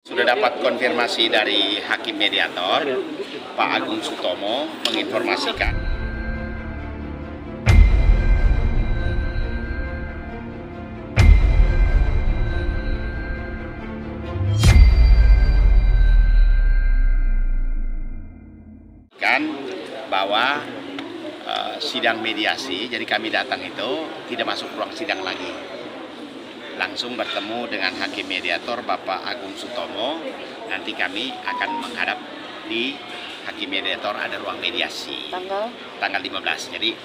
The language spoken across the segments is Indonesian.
Sudah dapat konfirmasi dari Hakim Mediator, Pak Agung Sutomo, menginformasikan bahwa sidang mediasi, jadi kami datang itu tidak masuk ruang sidang lagi. Langsung bertemu dengan Hakim Mediator Bapak Agung Sutomo. Nanti kami akan menghadap di Hakim Mediator, ada ruang mediasi tanggal 15. Jadi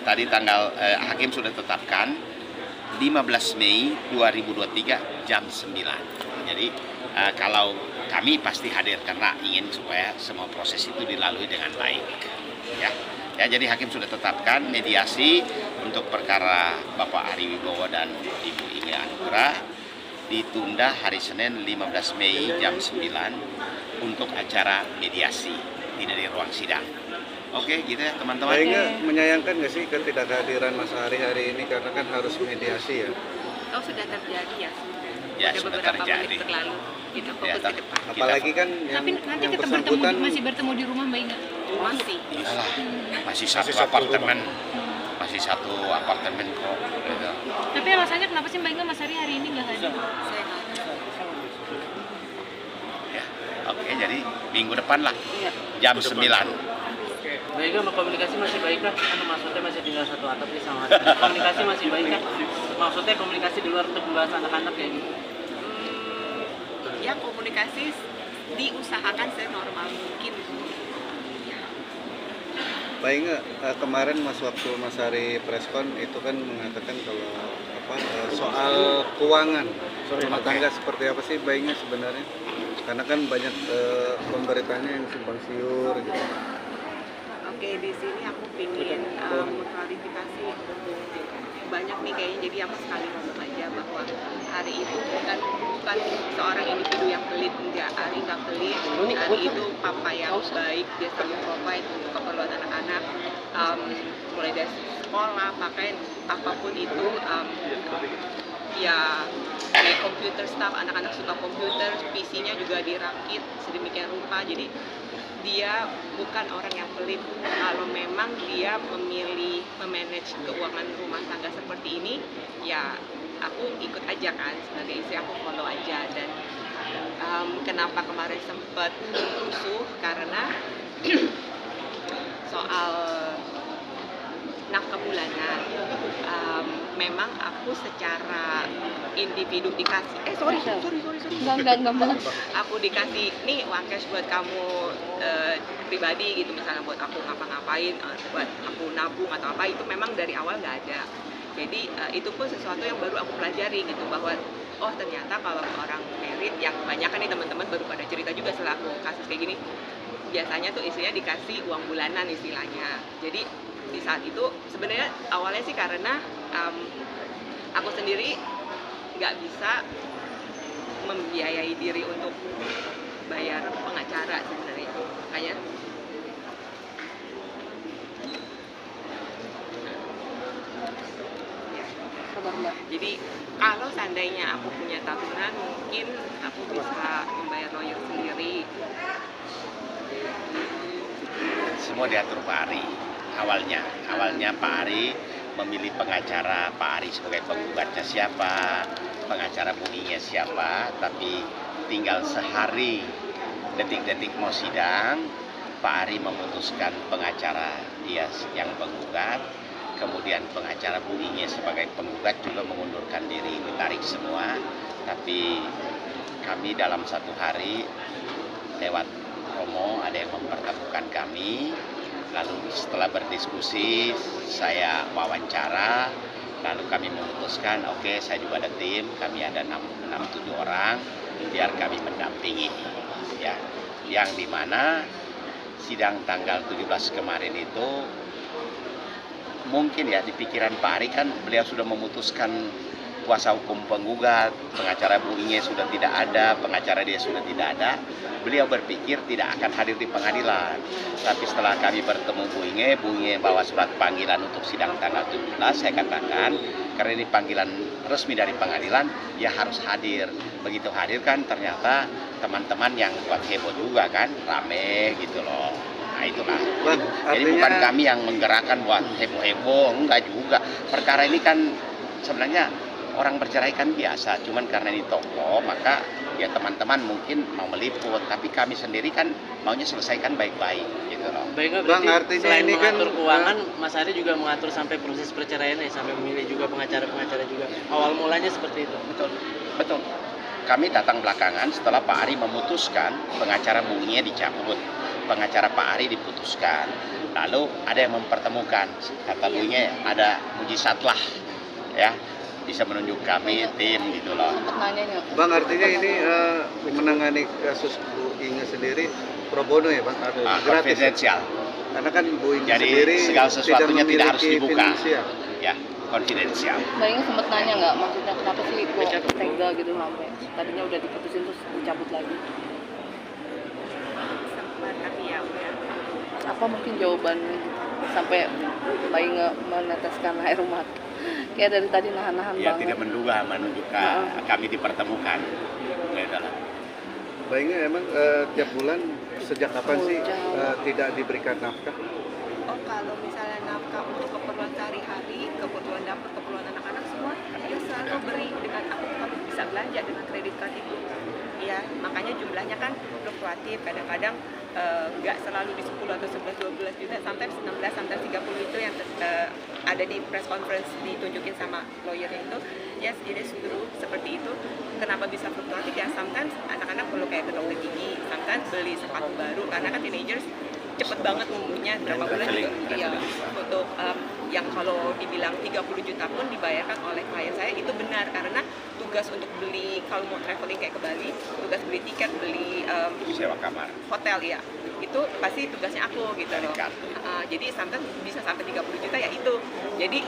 tadi tanggal Hakim sudah tetapkan 15 Mei 2023 jam 9. Jadi kalau kami pasti hadir karena ingin supaya semua proses itu dilalui dengan baik. Ya, jadi Hakim sudah tetapkan mediasi untuk perkara Bapak Ari Wibowo dan Ibu Inge Anugrah ditunda hari Senin 15 Mei jam 9 untuk acara mediasi, tidak di ruang sidang. Oke, gitu ya teman-teman. Baiknya menyayangkan nggak sih kan tidak kehadiran Mas Ari hari ini karena kan harus mediasi ya? Oh, sudah terjadi ya, sudah. Ya, Ada sudah beberapa terjadi. menit berlalu. Kita fokus Ya, ke depan. Apalagi kan yang, Tapi nanti yang kita bersangkutan masih bertemu di rumah Mbak Inga. Masih. Iyalah, masih satu apartemen, masih satu apartemen kok. Gitu. Tapi alasannya kenapa sih Mbak Inga Mas Ari hari ini nggak hadir? Saya nggak tahu. Ya, oke, jadi minggu depan lah, Iya. jam 9. Baik, komunikasi masih baik kah? Kan maksudnya masih tinggal satu atap nih sama komunikasi masih baik kah? Maksudnya komunikasi di luar untuk membahas anak-anak kayak gitu? Ya, komunikasi diusahakan senormal mungkin. baik nggak kemarin waktu Mas Ari preskon itu kan mengatakan kalau soal keuangan rumah tangga seperti apa sih baiknya sebenarnya? Karena kan banyak pemberitanya yang simpang siur gitu. Oke, di sini aku ingin mengklarifikasi banyak nih kayaknya, jadi aku sekali ngomong aja bahwa Ari itu bukan seorang individu yang pelit, enggak. Ari nggak pelit. Ari itu papa yang baik, dia selalu provide untuk keperluan anak-anak, mulai dari sekolah, pakaian, apapun itu. Ya, kayak komputer staff, anak-anak suka komputer, PC-nya juga dirakit sedemikian rupa. Jadi dia bukan orang yang pelit. Kalau memang dia memilih memanage keuangan rumah tangga seperti ini, ya aku ikut aja kan sebagai istri, aku follow aja. Dan kenapa kemarin sempat rusuh karena soal nafkah bulanan. Memang aku secara individu dikasih Enggak Mbak. aku dikasih nih uang cash buat kamu pribadi gitu, misalnya buat aku ngapa-ngapain, buat aku nabung atau apa, itu memang dari awal nggak ada. Jadi itu pun sesuatu yang baru aku pelajari gitu, bahwa oh ternyata kalau orang married, yang banyak kan nih teman-teman baru pada cerita juga setelah aku kasus kayak gini, biasanya tuh istrinya dikasih uang bulanan istilahnya. Jadi di saat itu sebenarnya awalnya sih karena aku sendiri nggak bisa membiayai diri untuk bayar pengacara sebenarnya, makanya jadi kalau seandainya aku punya tabungan mungkin aku bisa membayar lawyer sendiri. Semua diatur Pak Ari. Awalnya Pak Ari memilih pengacara, Pak Ari sebagai penggugatnya siapa, pengacara bunyinya siapa, tapi tinggal sehari detik-detik mau sidang, Pak Ari memutuskan pengacara dia yang penggugat, kemudian pengacara bunyinya sebagai penggugat juga mengundurkan diri, ditarik semua. Tapi kami dalam satu hari lewat Romo ada yang mempertemukan kami. Lalu setelah berdiskusi, saya wawancara, lalu kami memutuskan, oke, saya juga ada tim, kami ada 6-7 orang, biar kami mendampingi. Ya, yang dimana sidang tanggal 17 kemarin itu, mungkin ya di pikiran Pak Ari kan beliau sudah memutuskan kuasa hukum penggugat, pengacara Bu Inge sudah tidak ada, pengacara dia sudah tidak ada, beliau berpikir tidak akan hadir di pengadilan. Tapi setelah kami bertemu Bu Inge bawa surat panggilan untuk sidang tanggal 17, saya katakan karena ini panggilan resmi dari pengadilan, ya harus hadir. Begitu hadir kan ternyata teman-teman yang buat heboh juga kan, rame gitu loh. Nah itulah. Bang, Jadi artinya- bukan kami yang menggerakkan buat heboh-heboh, enggak juga. Perkara ini kan sebenarnya orang bercerai kan biasa, cuman karena ini toko, maka ya teman-teman mungkin mau meliput, tapi kami sendiri kan maunya selesaikan baik-baik gitu loh. Baik, Bang, berarti artinya selain ini kan, mengatur keuangan, Mas Ari juga mengatur sampai proses perceraiannya, sampai memilih juga pengacara-pengacara juga. Awal mulanya seperti itu. Betul, betul. Kami datang belakangan setelah Pak Ari memutuskan pengacara bunginya dicabut, pengacara Pak Ari diputuskan. Lalu ada yang mempertemukan, kata bunginya ada mujizat lah, ya bisa menunjuk kami tim gitu loh. Sempet nanya nggak? Bang, artinya ini menangani kasus Bu Inge sendiri pro bono ya Bang? Gratis ya? Konfidensial. Karena kan Bu Inge Jadi sendiri segala sesuatunya tidak harus memiliki dibuka. finansial. Ya, konfidensial. Mbak Inge sempet nanya nggak, maksudnya kenapa sih kok tega gitu sampai tadinya udah diputusin terus dicabut lagi? Sempat tapi ya udah. Apa mungkin jawabannya gitu? Sampai Mbak Inge meneteskan air mata. Kayak dari tadi nahan-nahan Ya banget. tidak menduga menunjukkan kami dipertemukan. Gitu lah. Mbak Inge emang tiap bulan sejak kapan sih tidak diberikan nafkah? Oh kalau misalnya nafkah untuk keperluan sehari-hari, kebutuhan dapur, keperluan anak-anak semua, dia selalu beri dengan aku bisa belanja dengan kredit card itu. Ya makanya jumlahnya kan fluktuatif, kadang-kadang nggak selalu di 10 atau 11-12 juta, sometimes 16, sometimes 30 itu yang ada di press conference ditunjukin sama lawyernya itu. Yes, it is true, seperti itu. Kenapa bisa fluktuatif ya? Sometimes anak-anak perlu kayak ke dokter gigi, sometimes beli sepatu baru, karena kan teenagers cepet banget numbuhnya, berapa bulan juga. Iya, untuk yang kalau dibilang 30 juta pun dibayarkan oleh klien saya itu benar, karena tugas untuk beli, kalau mau traveling kayak ke Bali, tugas beli tiket, beli Sewa kamar. hotel ya, itu pasti tugasnya aku gitu loh. Kartu. Jadi sometimes bisa sampai 30 juta ya itu. Jadi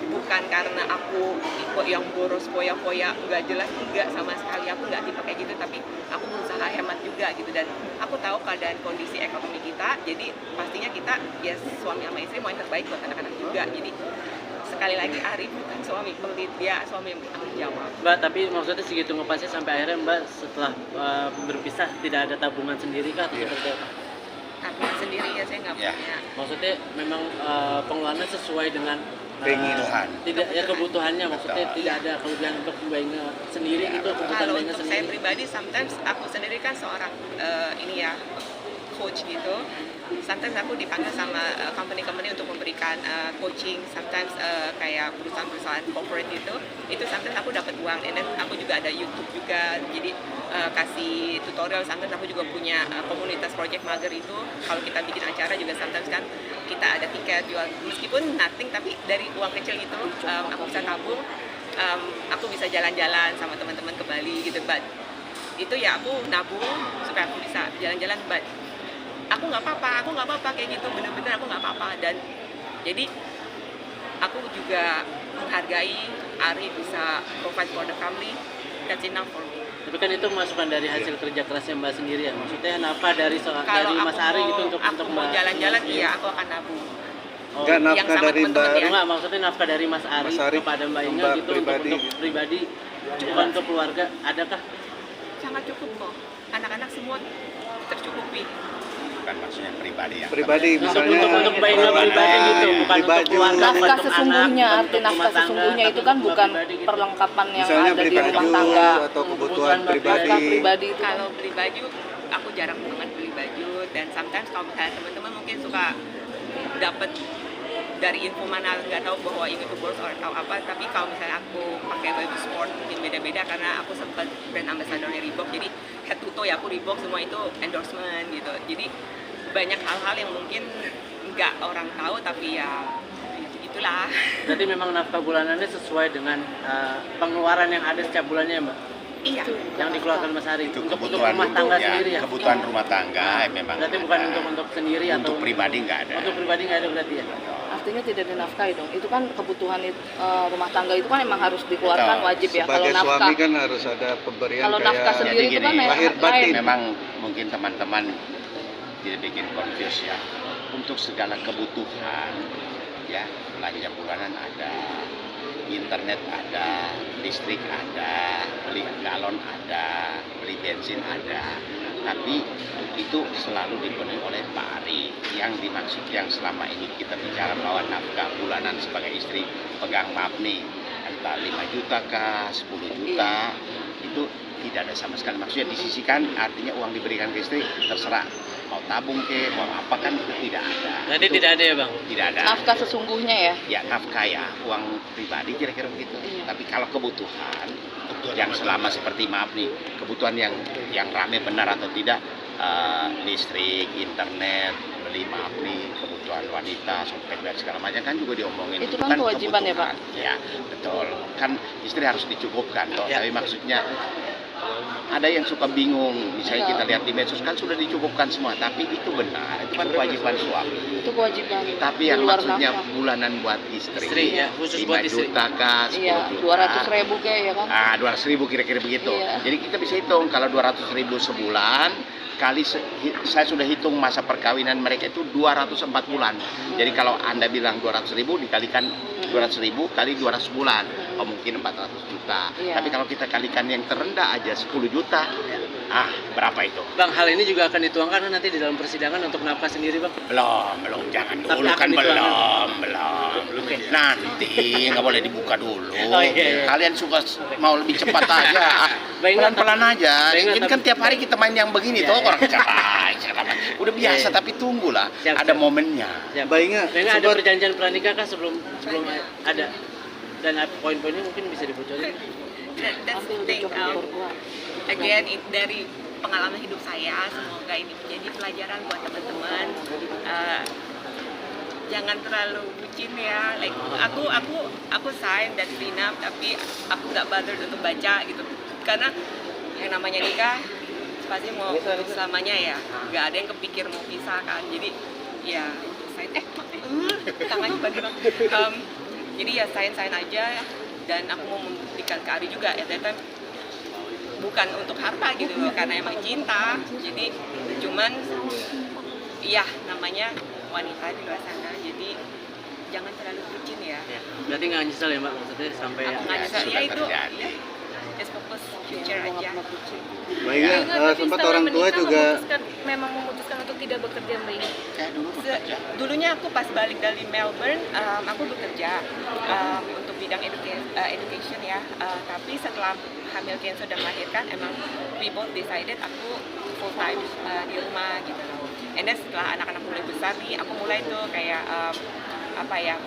bukan karena aku tipe yang boros foya-foya nggak jelas, enggak sama sekali, aku nggak tipe kayak gitu, tapi aku berusaha hemat juga gitu, dan aku tahu keadaan kondisi ekonomi kita, jadi pastinya kita ya suami sama istri mau yang terbaik buat anak-anak juga. Jadi sekali lagi Ari bukan suami pelit, dia suami yang bertanggung jawab. Mbak, tapi maksudnya segitu ngepasnya sampai akhirnya Mbak setelah berpisah tidak ada tabungan sendiri kah? Atau seperti apa? Tabungan sendiri ya saya nggak Ya. punya. Maksudnya memang pengeluarannya sesuai dengan Keinginan. tidak ya kebutuhannya, maksudnya Betul. tidak ada kelebihan untuk Mbak Inge sendiri Ya, gitu, kebutuhan Kalau Mbak Inge untuk saya sendiri. pribadi, sometimes aku sendiri kan seorang ini ya coach gitu. Sometimes aku dipanggil sama company-company untuk memberikan coaching, sometimes kayak perusahaan-perusahaan corporate gitu. Itu sometimes aku dapat uang, and then aku juga ada YouTube juga, jadi kasih tutorial. Sometimes aku juga punya komunitas project mager itu. Kalau kita bikin acara juga sometimes kan kita ada tiket jual, meskipun nothing, tapi dari uang kecil itu aku bisa tabung. Aku bisa jalan-jalan sama teman-teman ke Bali gitu, but itu ya aku nabung supaya aku bisa jalan-jalan, but aku nggak apa-apa kayak gitu, bener-bener aku nggak apa-apa. Dan jadi aku juga menghargai Ari bisa provide for the family, that's enough for me. Tapi kan itu masukan dari hasil kerja kerasnya Mbak sendiri ya, maksudnya nafkah dari Kalau dari Mas Ari gitu untuk aku mau Mbak jalan-jalan, sendiri. iya aku akan nabung. Oh, Enggak, yang nafkah sama dari teman-teman Mbak ya. enggak, maksudnya nafkah dari Mas Ari, Mas Ari kepada Mbak Inge Mbak gitu pribadi. untuk pribadi, bukan untuk keluarga, adakah? Sangat cukup kok, anak-anak semua tercukupi. Bukan maksudnya pribadi ya. Pribadi Untuk misalnya Mbak Inge pribadi gitu, ya. bukan untuk Baju. keluarga, Nafkah bukan untuk sesungguhnya, anak, arti bukan untuk nafkah rumah tangga, sesungguhnya tapi itu kan untuk bukan pribadi gitu. perlengkapan yang misalnya ada beli di rumah baju tangga. atau kebutuhan Kebutuhan pribadi. Nafkah pribadi itu kan. Kalau beli baju, aku jarang banget beli baju, dan sometimes kalau misalnya teman-teman mungkin suka dapat dari info mana nggak tahu bahwa ini tuh boros atau apa, tapi kalau misalnya aku pakai baju sport mungkin beda-beda karena aku sempat brand ambassador-nya Reebok, jadi head to toe ya aku Reebok semua itu endorsement gitu. Jadi banyak hal-hal yang mungkin nggak orang tahu, tapi ya itulah. Berarti memang nafkah bulanannya sesuai dengan pengeluaran yang ada setiap bulannya Mbak, Iya. yang dikeluarkan Mas Ari Itu untuk kebutuhan rumah tangga ya, sendiri ya. kebutuhan rumah tangga memang. Berarti bukan ada. untuk sendiri Untuk atau pribadi nggak ada. Untuk pribadi nggak ada berarti ya. artinya tidak dinafkahi dong. Itu kan kebutuhan rumah tangga itu kan emang harus dikeluarkan, Betul. wajib ya. Kalau Sebagai nafkah, suami kan harus ada pemberian kalau kayak nafkah sendiri Jadi itu kan gini, lahir lain. batin. memang mungkin teman-teman tidak bikin confuse ya. Untuk segala kebutuhan, ya belanja bulanan ada, internet ada, listrik ada, beli galon ada, beli bensin ada. Tapi itu selalu dipenuhi oleh Pak Ari. Yang dimaksud yang selama ini kita bicara bahwa nafkah bulanan sebagai istri pegang maaf nih, entah 5 juta kah, 10 juta, itu tidak ada sama sekali. Maksudnya disisihkan, artinya uang diberikan ke istri, terserah. Mau tabung ke, mau apa kan itu tidak ada. Berarti Itu tidak ada ya bang? tidak ada. Nafkah sesungguhnya ya. Ya nafkah ya, uang pribadi kira-kira begitu. Iya. Tapi kalau kebutuhan yang selama seperti maaf nih, kebutuhan yang rame benar atau tidak, listrik, internet, beli maaf nih, kebutuhan wanita, sompet dan segala macam kan juga diomongin. Itu kan kewajiban ya, Pak? Ya betul. Kan istri harus dicukupkan toh. Ya. Tapi maksudnya ada yang suka bingung, misalnya Ya. kita lihat di medsos kan sudah dicukupkan semua, tapi itu benar, itu kan kewajiban suami. Itu kewajiban. Tapi Di yang luar maksudnya nafkah. bulanan buat istri, Istri, ya, khusus 5 buat istri. juta kah, 10 Iya, juta. 200.000 kayak ya kan. 200.000 kira-kira begitu. Iya. Jadi kita bisa hitung kalau 200.000 sebulan kali saya sudah hitung masa perkawinan mereka itu 204 bulan. Jadi kalau Anda bilang 200.000 dikalikan 200.000 kali 200 bulan, oh mungkin 400 juta. Iya. Tapi kalau kita kalikan yang terendah aja 10 juta, berapa itu? Bang, hal ini juga akan dituangkan nanti di dalam persidangan untuk nafkah sendiri bang? Belum, jangan Tapi dulu akan kan dituangkan. belum. Nanti nggak boleh dibuka dulu. Oh, iya. Kalian suka mau lebih cepat aja, Baik, pelan-pelan aja. baik, Ini kan tiap hari kita main yang begini Iya, toh iya. orang cerai. Udah biasa Iya, iya. tapi tunggulah, Siap, ada siap. momennya. Ya, Mbak Inga, Mbak Inga, ada sempat- perjanjian pranikah kah sebelum ada? Dan poin-poinnya mungkin bisa dibocorin? That's Ambil the thing. di job berdua. Again, dari pengalaman hidup saya, semoga ini menjadi pelajaran buat teman-teman. Jangan terlalu bucin ya. Like aku sign dan prenup, tapi aku nggak bother untuk baca gitu. Karena yang namanya nikah pasti mau selamanya ya. Nggak ada yang kepikir mau pisah kan. Jadi ya sign. Tangannya bagi bang. Jadi ya sign aja. Dan aku mau membuktikan ke Ari juga ya, that time bukan untuk harta gitu loh, karena emang cinta. Jadi cuman ya namanya wanita di luar sana, jadi jangan terlalu bucin ya. Ya. Berarti nggak nyesel ya mbak, maksudnya sampai Aku nggak nyesel sudah ya itu terjadi. ya, just fokus future aja. Mbak Inga, sempat orang tua juga memang memutuskan untuk tidak bekerja Mbak Inga. Kayak dulu bekerja. Dulunya aku pas balik dari Melbourne, aku bekerja untuk bidang education ya. Tapi setelah hamil Kenzo dan melahirkan, emang we both decided aku full time di rumah gitu loh. And then setelah anak-anak mulai besar nih, aku mulai tuh kayak apa ya?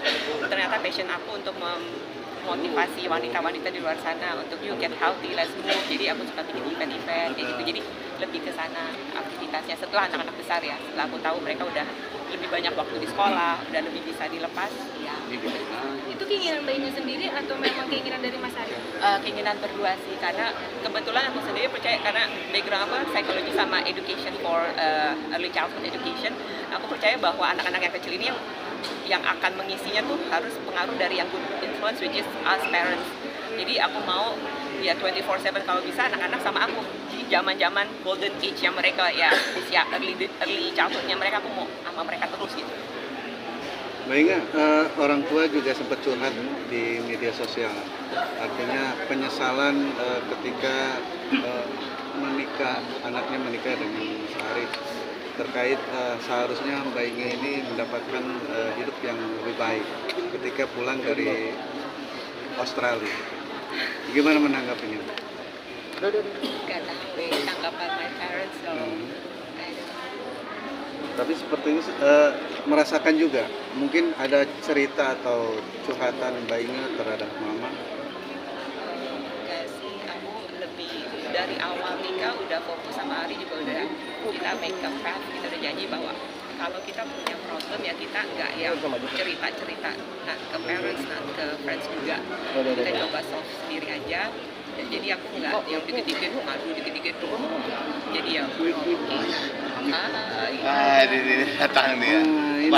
Ternyata passion aku untuk memotivasi wanita-wanita di luar sana untuk you get healthy, let's move. Jadi aku suka bikin event-event kayak gitu. Jadi lebih ke sana aktivitasnya setelah anak-anak besar ya. Setelah aku tahu mereka udah lebih banyak waktu di sekolah, udah lebih bisa dilepas ya. Itu keinginan Mbak Inga sendiri atau memang keinginan dari Mas Ari? Keinginan berdua sih, karena kebetulan aku sendiri percaya karena background aku psikologi sama education for early childhood education. Aku percaya bahwa anak-anak yang kecil ini yang akan mengisinya tuh harus pengaruh dari yang good influence, which is us parents. Jadi aku mau ya 24/7 kalau bisa anak-anak sama aku. Jadi zaman-zaman golden age yang mereka ya usia early childhoodnya mereka, aku mau sama mereka terus gitu. Mbak Inga, orang tua juga sempat curhat di media sosial. Artinya penyesalan ketika anaknya menikah dengan Mas Ari, terkait seharusnya Mbak Inga ini mendapatkan hidup yang lebih baik ketika pulang dari Australia. Gimana menanggapinya? Gak tahu tanggapan my parents dong. Tapi sepertinya merasakan juga, mungkin ada cerita atau curhatan Mbak Inga terhadap mama. Enggak sih, aku lebih dari awal nikah udah fokus sama Ari juga udah kita make a pact, kita udah janji bahwa kalau kita punya problem ya kita nggak yang cerita-cerita nah ke parents, nah ke friends juga, kita coba solve sendiri aja. Dan jadi aku nggak yang dikit-dikit ngadu, dikit-dikit jadi ya oke. Ini datang dia. Ini